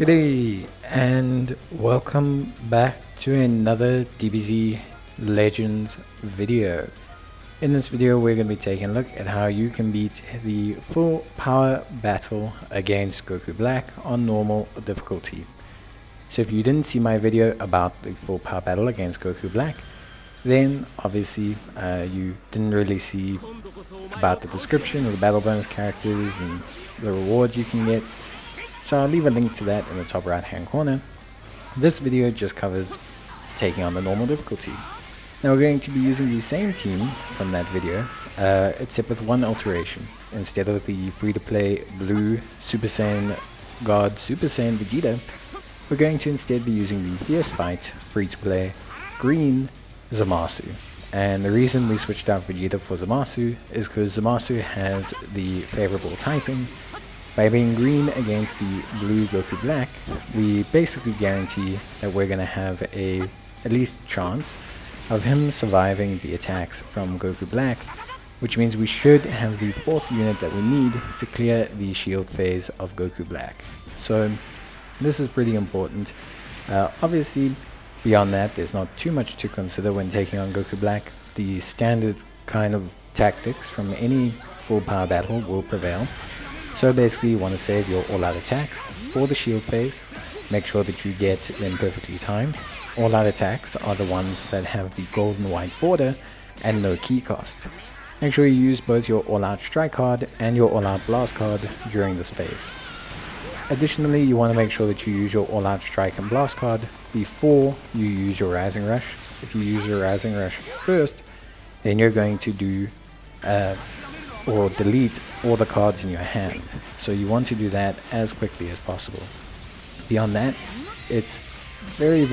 Good day and welcome back to another DBZ Legends video. In this video we're going to be taking a look at how you can beat the full power battle against Goku Black on normal difficulty. So if you didn't see my video about the full power battle against Goku Black, then obviously you didn't really see about the description of the battle bonus characters and the rewards you can get. So I'll leave a link to that in the top right hand corner. This video just covers taking on the normal difficulty. Now we're going to be using the same team from that video, except with one alteration. Instead of the free-to-play blue Super Saiyan God Super Saiyan Vegeta, we're going to instead be using the Fierce Fight free-to-play green Zamasu. And the reason we switched out Vegeta for Zamasu is because Zamasu has the favorable typing. By being green against the blue Goku Black, we basically guarantee that we're going to have at least a chance of him surviving the attacks from Goku Black, which means we should have the fourth unit that we need to clear the shield phase of Goku Black. So this is pretty important. Obviously, beyond that, there's not too much to consider when taking on Goku Black. The standard kind of tactics from any full power battle will prevail. So basically you want to save your all-out attacks for the shield phase, make sure that you get them perfectly timed. All-out attacks are the ones that have the golden white border and no key cost. Make sure you use both your all-out strike card and your all-out blast card during this phase. Additionally, you want to make sure that you use your all-out strike and blast card before you use your rising rush. If you use your rising rush first, then you're going to do or delete all the cards in your hand. So you want to do that as quickly as possible. Beyond that, it's very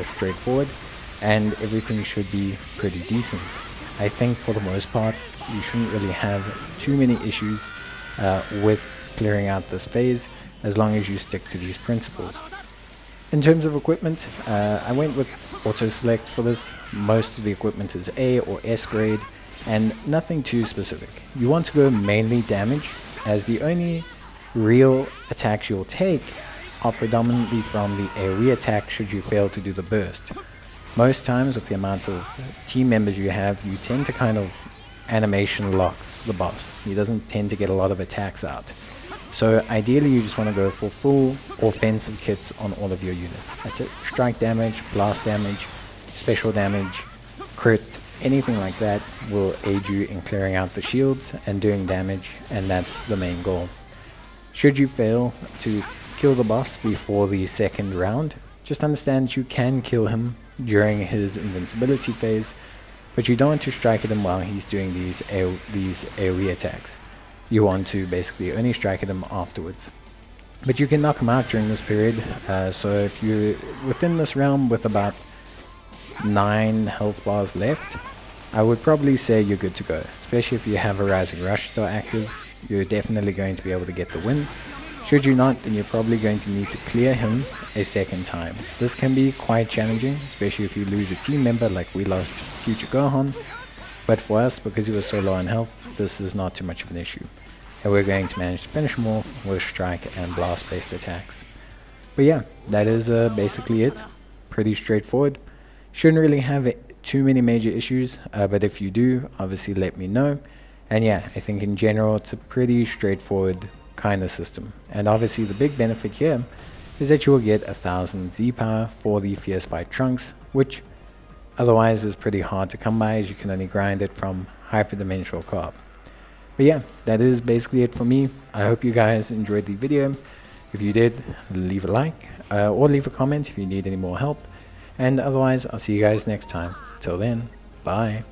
straightforward, and everything should be pretty decent. I think for the most part you shouldn't really have too many issues with clearing out this phase, as long as you stick to these principles. In terms of equipment, I went with auto select for this. Most of the equipment is A or S grade, and nothing too specific. You want to go mainly damage, as the only real attacks you'll take are predominantly from the AoE attack should you fail to do the burst. Most times with the amount of team members you have, you tend to kind of animation lock the boss. He doesn't tend to get a lot of attacks out. So ideally you just want to go for full offensive kits on all of your units. That's it. Strike damage, blast damage, special damage, crit, anything like that will aid you in clearing out the shields and doing damage, and that's the main goal. Should you fail to kill the boss before the second round, just understand you can kill him during his invincibility phase, but you don't want to strike at him while he's doing these AoE attacks. You want to basically only strike at him afterwards. But you can knock him out during this period, so if you're within this realm with about 9 health bars left, I would probably say you're good to go. Especially if you have a rising rush still active, you're definitely going to be able to get the win. Should you not, then you're probably going to need to clear him a second time. This can be quite challenging, especially if you lose a team member like we lost Future Gohan. But for us, because he was so low on health, this is not too much of an issue. And we're going to manage to finish him off with strike and blast based attacks. But yeah, that is basically it. Pretty straightforward. Shouldn't really have too many major issues, but if you do, obviously let me know. And yeah, I think in general it's a pretty straightforward kind of system. And obviously the big benefit here is that you will get 1000 Z power for the Fierce Fight Trunks, which otherwise is pretty hard to come by, as you can only grind it from hyperdimensional carb. But yeah, that is basically it for me. I hope you guys enjoyed the video. If you did, leave a like or leave a comment if you need any more help. And otherwise, I'll see you guys next time. Till then, bye.